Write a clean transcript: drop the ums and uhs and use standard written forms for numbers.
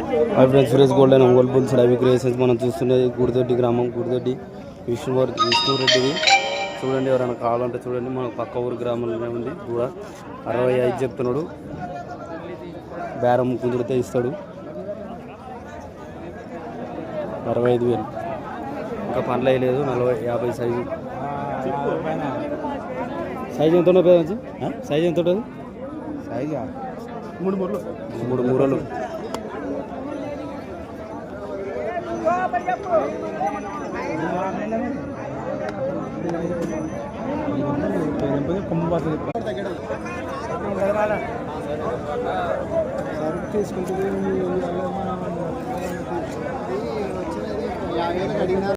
My friends Suresh gold and Ongole bulls live creations మనం చూస్తున్నది గుడిదొడ్డి గ్రామం. గుడిదొడ్డి విష్ణురెడ్డిది చూడండి. ఎవరైనా కావాలంటే చూడండి. మన పక్క ఊరు గ్రామంలోనే ఉంది. కూడా 65 చెప్తున్నాడు. బేరం కుదిరితే ఇస్తాడు. 65,000. ఇంకా పనులు వేయలేదు. 40-50 సైజు. సైజు ఎంత ఉంటుంది? సైజు ఎంత ఉంటుంది? సైజా 3 మూరలు. తీసుకుంటుంది.